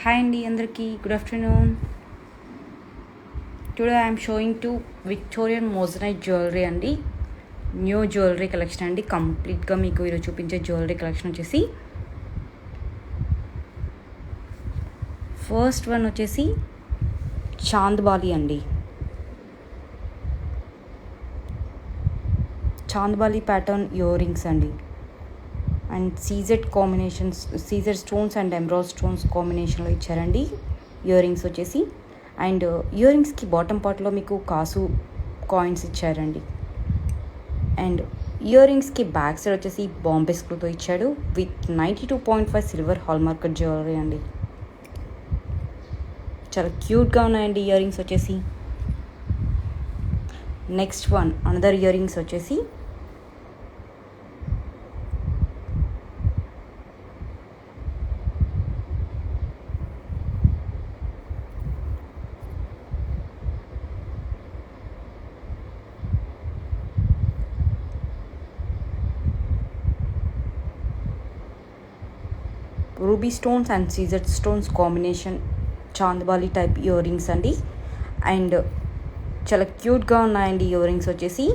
Hi అండి అందరికీ good afternoon. Today I'm showing to Victorian moissanite jewellery అండి. New jewellery collection అండి. కంప్లీట్గా మీకు ఈరోజు చూపించే జ్యువెలరీ కలెక్షన్ వచ్చేసి ఫస్ట్ వన్ వచ్చేసి చాంద్బాలి అండి. చాంద్బాలి ప్యాటర్న్ ఇయర్ రింగ్స్ అండి. And CZ stones and emerald stones కాంబినేషన్లో ఇచ్చారండి ఇయర్ రింగ్స్ వచ్చేసి. అండ్ ఇయర్ రింగ్స్కి బాటమ్ పార్ట్లో మీకు కాసు కాయిన్స్ ఇచ్చారండి. అండ్ ఇయర్ రింగ్స్కి బ్యాక్ సైడ్ వచ్చేసి బాంబే స్క్రూతో ఇచ్చాడు విత్ 92.5 సిల్వర్ హాల్మార్క్ జ్యువెలరీ అండి. చాలా క్యూట్గా ఉన్నాయండి ఇయర్ రింగ్స్ వచ్చేసి. Next one another earrings వచ్చేసి ruby stones and CZ stones combination chandbali type earrings అండి. అండ్ చాలా క్యూట్గా ఉన్నాయండి ఇయర్ రింగ్స్ వచ్చేసి.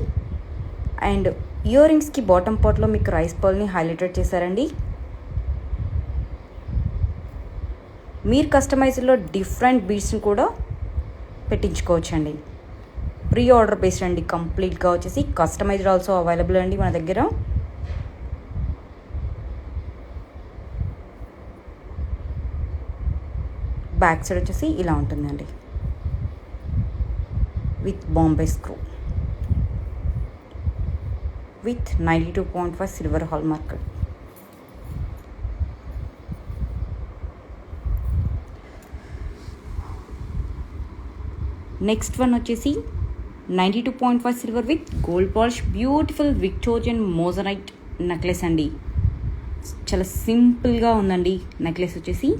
అండ్ ఇయర్ రింగ్స్కి బాటమ్ పార్ట్లో మీకు రైస్ పర్ల్ని హైలైటెడ్ చేశారండి. మీరు కస్టమైజ్లో డిఫరెంట్ బీడ్స్ని కూడా పెట్టించుకోవచ్చండి. ప్రీ ఆర్డర్ బేస్డ్ అండి. కంప్లీట్గా వచ్చేసి కస్టమైజ్డ్ ఆల్సో అవైలబుల్ అండి మన దగ్గర. బ్యాక్ సైడ్ వచ్చేసి ఇలా ఉంటుందండి with Bombay screw with 92.5 silver hallmark. Next one వచ్చేసి 92.5 silver with gold polish beautiful Victorian moissanite necklace అండి. చాలా సింపుల్గా ఉందండి నెక్లెస్ వచ్చేసి.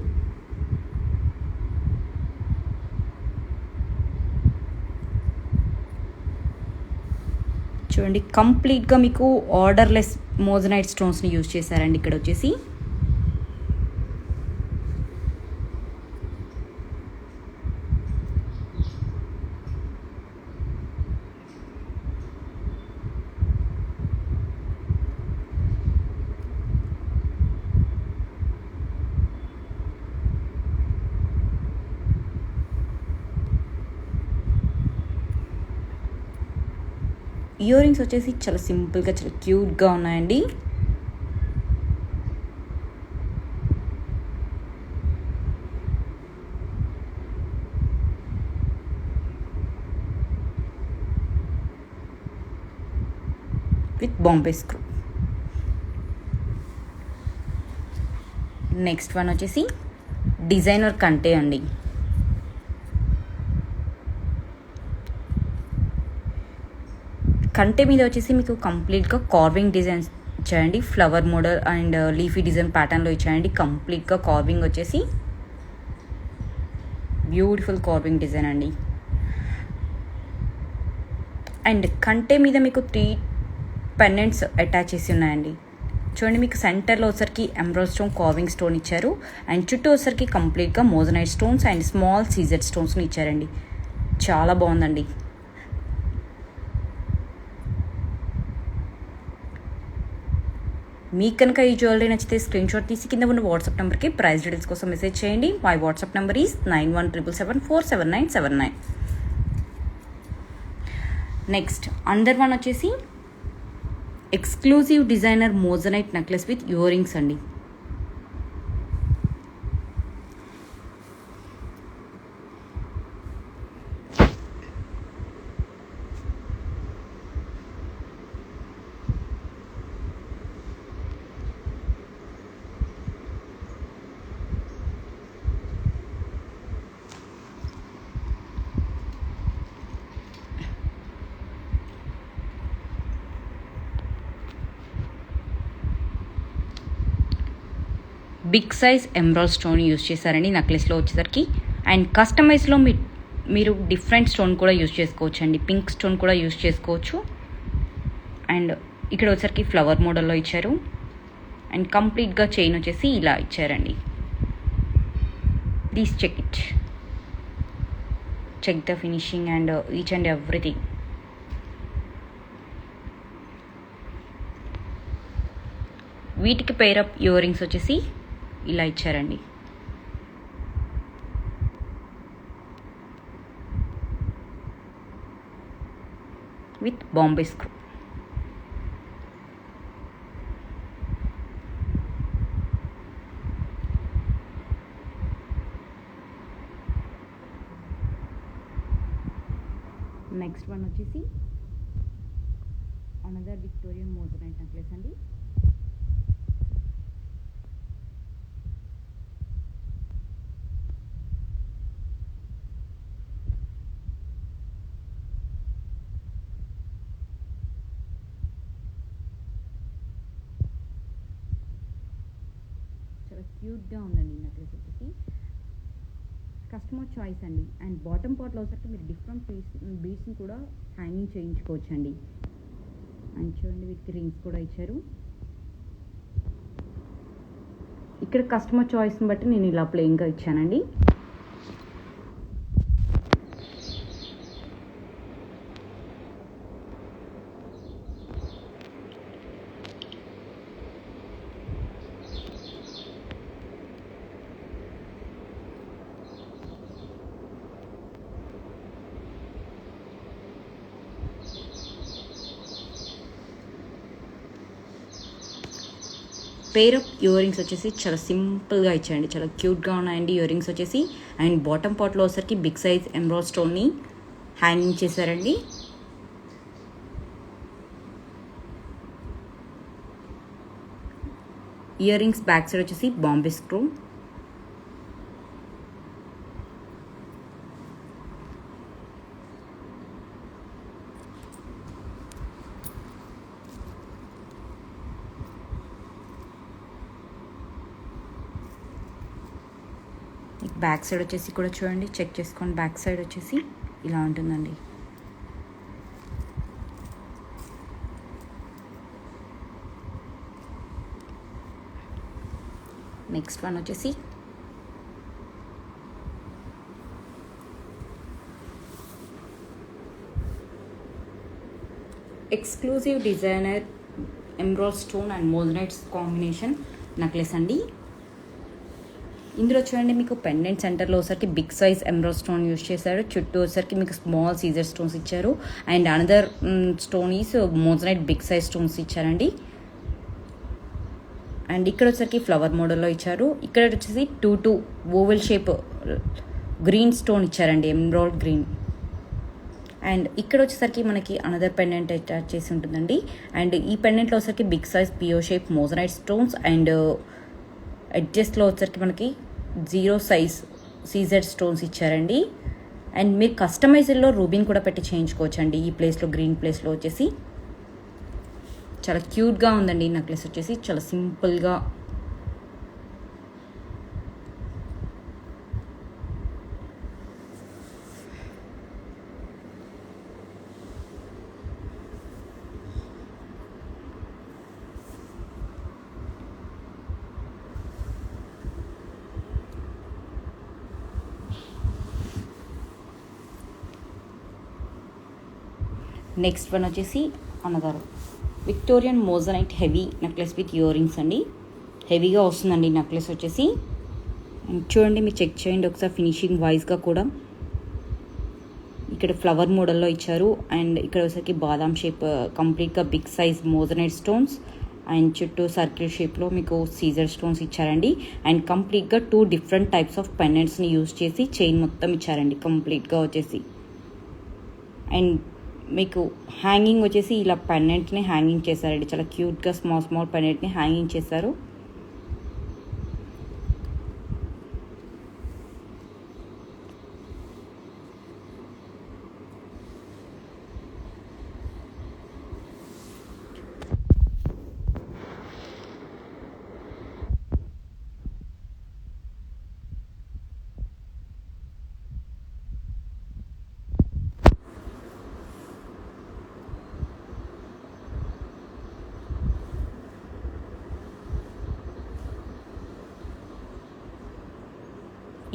చూడండి కంప్లీట్గా మీకు ఆర్డర్లెస్ మోజనైట్ స్టోన్స్ని యూజ్ చేశారండి ఇక్కడ వచ్చేసి. ఇయర్ రింగ్స్ వచ్చేసి చాలా సింపుల్గా చాలా క్యూట్గా ఉన్నాయండి. With Bombay screw. Next one వచ్చేసి డిజైనర్ కంటే అండి. కంటే మీద వచ్చేసి మీకు కంప్లీట్గా కార్వింగ్ డిజైన్స్ ఇచ్చాయండి. Flower model and leafy design ప్యాటర్న్లో ఇచ్చాయండి. కంప్లీట్గా కార్వింగ్ వచ్చేసి బ్యూటిఫుల్ కార్వింగ్ డిజైన్ అండి. అండ్ కంటే మీద మీకు 3 పెండెంట్స్ అటాచ్ చేసి ఉన్నాయండి. చూడండి మీకు సెంటర్లో వచ్చరికి ఎమరాల్డ్ స్టోన్ కార్వింగ్ స్టోన్ ఇచ్చారు. అండ్ చుట్టూ వచ్చరికి కంప్లీట్గా moissanite stones and small CZ స్టోన్స్ని ఇచ్చారండి. చాలా బాగుందండి. మీకు కనుక ఈ జ్యువెలరీ నచ్చితే స్క్రీన్ షాట్ తీసి కింద ఉన్న వాట్సాప్ నెంబర్కి ప్రైస్ డీటెయిల్స్ కోసం మెసేజ్ చేయండి. My WhatsApp number is 9177747979. Next under one వచ్చేసి exclusive designer moissanite necklace with earrings అండి. Big size emerald stone use చేశారండి నెక్లెస్లో వచ్చేసరికి. అండ్ కస్టమైజ్లో మీరు డిఫరెంట్ స్టోన్ కూడా యూజ్ చేసుకోవచ్చు అండి. పింక్ స్టోన్ కూడా యూజ్ చేసుకోవచ్చు. అండ్ ఇక్కడ వచ్చేసరికి ఫ్లవర్ మోడల్లో ఇచ్చారు. అండ్ కంప్లీట్గా చైన్ వచ్చేసి ఇలా ఇచ్చారండి. Please check it, check the finishing and each and everything. వీటికి పేరప్ ఇయర్ రింగ్స్ వచ్చేసి ఇలా ఇచ్చారండి. With Bombay screw. Next one వచ్చేసి అనదర్ విక్టోరియన్ మోజనైట్ నెక్లెస్ అండి. చాలా క్యూట్గా ఉందండి ఈ నెక్లెస్ వచ్చేసి. కస్టమర్ చాయిస్ అండి. అండ్ బాటమ్ పార్ట్లో వచ్చేసరికి మీరు డిఫరెంట్ బీడ్స్ని కూడా హ్యాంగింగ్ చేయించుకోవచ్చు అండి. అండ్ చూడండి వీటికి రింగ్స్ కూడా ఇచ్చారు. ఇక్కడ కస్టమర్ చాయిస్ని బట్టి నేను ఇలా ప్లెయిన్గా ఇచ్చానండి. పేర్ ఆఫ్ ఇయర్ రింగ్స్ వచ్చేసి చాలా సింపుల్గా ఇచ్చాయండి, చాలా క్యూట్గా ఉన్నాయండి ఇయర్ రింగ్స్ వచ్చేసి. అండ్ బాటమ్ పార్ట్లో వచ్చేసరికి బిగ్ సైజ్ ఎమరాల్డ్ స్టోన్ని హ్యాంగింగ్ చేశారండి. ఇయర్ రింగ్స్ బ్యాక్ సైడ్ వచ్చేసి బాంబే స్క్రూ. బ్యాక్ సైడ్ వచ్చేసి కూడా చూడండి, చెక్ చేసుకోండి. బ్యాక్ సైడ్ వచ్చేసి ఇలా ఉంటుందండి. నెక్స్ట్ వన్ వచ్చేసి exclusive designer emerald stone and moissanites combination necklace అండి. ఇందులో చూడండి మీకు పెండెంట్ సెంటర్లో వచ్చరికి big size emerald stone use చేశారు. చుట్టూ వచ్చరికి మీకు స్మాల్ సీజర్ స్టోన్స్ ఇచ్చారు. And another stone is moissanite big size stones ఇచ్చారండి. అండ్ ఇక్కడ వచ్చరికి ఫ్లవర్ మోడల్లో ఇచ్చారు. ఇక్కడ వచ్చేసి 2 ఓవెల్ షేప్ గ్రీన్ స్టోన్ ఇచ్చారండి, ఎమరాల్డ్ గ్రీన్. అండ్ ఇక్కడ వచ్చేసరికి మనకి అనదర్ పెండెంట్ అటాచ్ చేసి ఉంటుందండి. అండ్ ఈ పెండెంట్లో వచ్చరికి big size pear shape moissanite stones and ఎడ్జెస్ట్లో వచ్చరికి మనకి 0 సైజ్ సీజెడ్ స్టోన్స్ ఇచ్చారండి. అండ్ మీరు కస్టమైజ్డ్లో రూబిన్ కూడా పెట్టి చేయించుకోవచ్చు అండి. ఈ ప్లేస్లో గ్రీన్ ప్లేస్లో వచ్చేసి చాలా క్యూట్గా ఉందండి ఈ నెక్లెస్ వచ్చేసి, చాలా సింపుల్గా. నెక్స్ట్ వన్ వచ్చేసి another Victorian moissanite heavy necklace with earrings అండి. హెవీగా వస్తుందండి నెక్లెస్ వచ్చేసి. చూడండి మీరు చెక్ చేయండి ఒకసారి ఫినిషింగ్ వైజ్గా కూడా. ఇక్కడ ఫ్లవర్ మోడల్లో ఇచ్చారు. అండ్ ఇక్కడ వచ్చేసరికి బాదాం షేప్ కంప్లీట్గా big size moissanite stones and చుట్టూ సర్కిల్ షేప్లో మీకు సీజర్ స్టోన్స్ ఇచ్చారండి. అండ్ కంప్లీట్గా 2 డిఫరెంట్ టైప్స్ ఆఫ్ పెండెంట్స్ని యూజ్ చేసి చైన్ మొత్తం ఇచ్చారండి కంప్లీట్గా వచ్చేసి. అండ్ మీకు హ్యాంగింగ్ వచ్చేసి ఇలా పెండెంట్ని హ్యాంగింగ్ చేశారండి, చాలా క్యూట్గా స్మాల్ పెండెంట్ని హ్యాంగింగ్ చేశారు.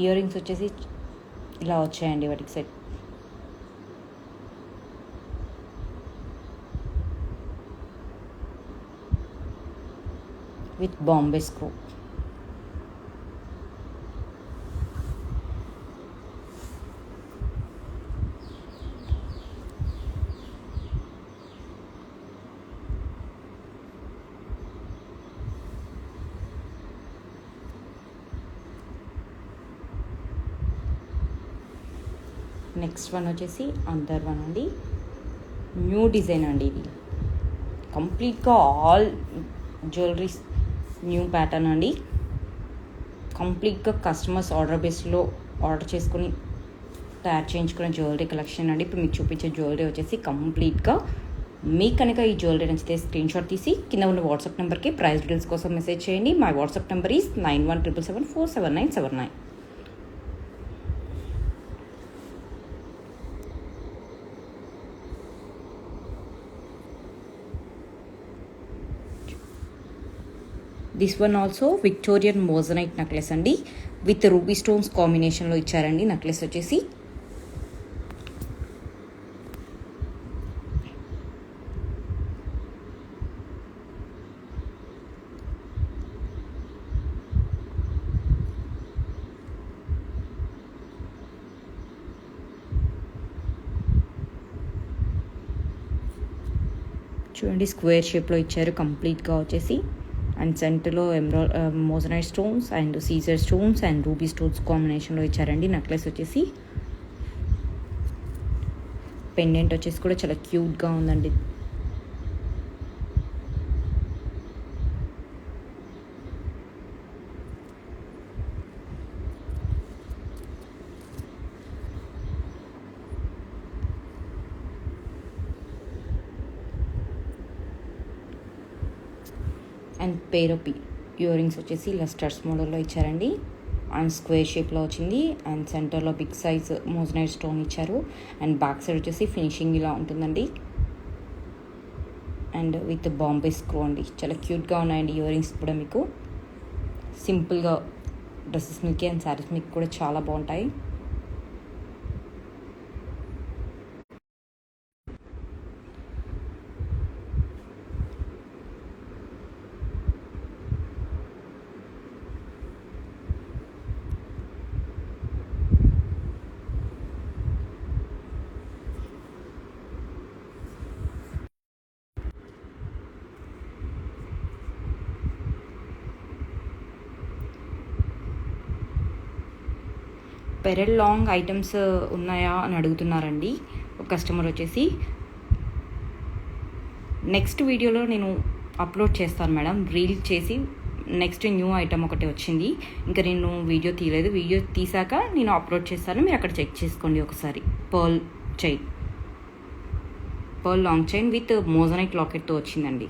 ఇయర్ రింగ్స్ వచ్చేసి ఇలా వచ్చాయండి వాటికి set. With Bombay screw. Next one వచ్చేసి అదర్ వన్ అండి, న్యూ డిజైన్ అండి. ఇది కంప్లీట్గా ఆల్ జ్యువెలరీస్ న్యూ ప్యాటర్న్ అండి. కంప్లీట్గా కస్టమర్స్ ఆర్డర్ బేస్లో ఆర్డర్ చేసుకుని తయారు చేయించుకునే జ్యువెలరీ కలెక్షన్ అండి. ఇప్పుడు మీకు చూపించే జ్యువెలరీ వచ్చేసి కంప్లీట్గా మీకు కనుక ఈ జ్యువెలరీ నచ్చితే స్క్రీన్ షాట్ తీసి కింద ఉన్న వాట్సాప్ నెంబర్కి ప్రైస్ డీటెయిల్స్ కోసం మెసేజ్ చేయండి. My WhatsApp number is 9177747979. This one also Victorian moissanite necklace అండి, విత్ రూబీ స్టోన్స్ కాంబినేషన్లో ఇచ్చారండి. నెక్లెస్ వచ్చేసి చూడండి స్క్వేర్ షేప్లో ఇచ్చారు కంప్లీట్గా వచ్చేసి. అండ్ సెంటర్లో moissanite stones and CZ stones and ruby stones కాంబినేషన్లో ఇచ్చారండి. నెక్లెస్ వచ్చేసి పెండెంట్ వచ్చేసి కూడా చాలా క్యూట్గా ఉందండి. And pair of ear rings వచ్చేసి ఇలా స్టడ్స్ మోడల్లో ఇచ్చారండి. అండ్ స్క్వేర్ షేప్లో వచ్చింది. అండ్ సెంటర్లో బిగ్ సైజ్ మోజనైట్ స్టోన్ ఇచ్చారు. అండ్ బ్యాక్ సైడ్ వచ్చేసి ఫినిషింగ్ ఇలా ఉంటుందండి. అండ్ విత్ బాంబే స్క్రూ అండి. చాలా క్యూట్గా ఉన్నాయండి ఇయర్ రింగ్స్ కూడా. మీకు సింపుల్గా డ్రెస్సెస్ మీకు అండ్ శారీస్ మీకు కూడా చాలా బాగుంటాయి. పెరల్ లాంగ్ ఐటమ్స్ ఉన్నాయా అని అడుగుతున్నారండి ఒక కస్టమర్ వచ్చేసి. నెక్స్ట్ వీడియోలో నేను అప్లోడ్ చేస్తాను మేడం, రీల్ చేసి. నెక్స్ట్ న్యూ ఐటమ్ ఒకటి వచ్చింది, ఇంకా నేను వీడియో తీయలేదు. వీడియో తీసాక నేను అప్లోడ్ చేస్తాను, మీరు అక్కడ చెక్ చేసుకోండి ఒకసారి. Pearl long chain with moissanite లాకెట్తో వచ్చిందండి.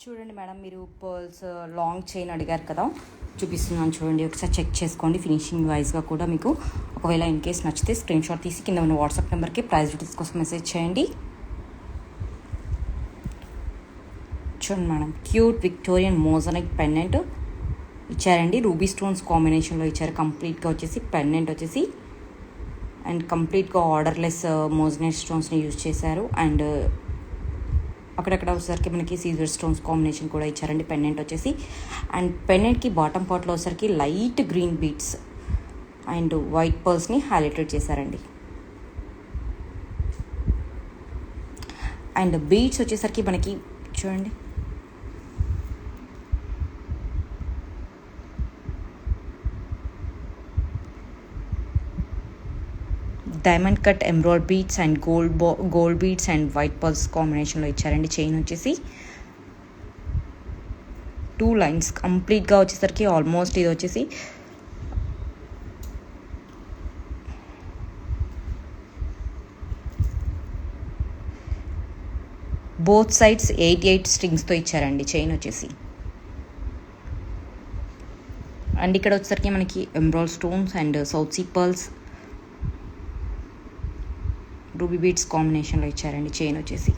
చూడండి మేడం, మీరు పర్ల్స్ లాంగ్ చైన్ అడిగారు కదా, చూపిస్తున్నాను చూడండి. ఒకసారి చెక్ చేసుకోండి ఫినిషింగ్ వైజ్గా కూడా. మీకు ఒకవేళ ఇన్ కేస్ నచ్చితే స్క్రీన్ షాట్ తీసి కింద ఉన్న వాట్సాప్ నెంబర్కి ప్రైస్ డీటెయిల్స్ కోసం మెసేజ్ చేయండి. చూడండి madam, cute Victorian moissanite pendant ఇచ్చారండి. రూబీ స్టోన్స్ కాంబినేషన్లో ఇచ్చారు. కంప్లీట్గా వచ్చేసి పెండెంట్ వచ్చేసి అండ్ కంప్లీట్గా ఆర్డర్లెస్ మోజనైట్ స్టోన్స్ని యూజ్ చేశారు. అండ్ అక్కడక్కడ వచ్చేసరికి మనకి సీజర్ స్టోన్స్ కాంబినేషన్ కూడా ఇచ్చారండి పెండెంట్ వచ్చేసి. అండ్ పెండెంట్కి బాటమ్ పార్ట్లో వచ్చేసరికి light green beads and white పర్ల్స్ని హైలైటెడ్ చేశారండి. అండ్ బీడ్స్ వచ్చేసరికి మనకి చూడండి diamond cut emerald beads and gold beads and white pearls కాంబినేషన్లో ఇచ్చారండి. చైన్ వచ్చేసి 2 లైన్స్ కంప్లీట్గా వచ్చేసరికి ఆల్మోస్ట్ ఇది వచ్చేసి బోత్ సైడ్స్ 8 స్ట్రింగ్స్తో ఇచ్చారండి చైన్ వచ్చేసి. అండ్ ఇక్కడ వచ్చేసరికి మనకి emerald stones and South Sea pearls ruby beads కాంబినేషన్లో ఇచ్చారండి చైన్ వచ్చేసి.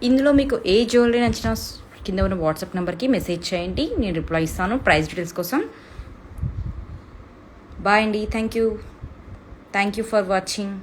ఇందులో మీకు ఏ జ్యువెలరీ నచ్చినా కింద ఉన్న వాట్సాప్ నెంబర్కి మెసేజ్ చేయండి, నేను రిప్లై ఇస్తాను ప్రైస్ డీటెయిల్స్ కోసం. బాయ్ అండి. Thank you for watching.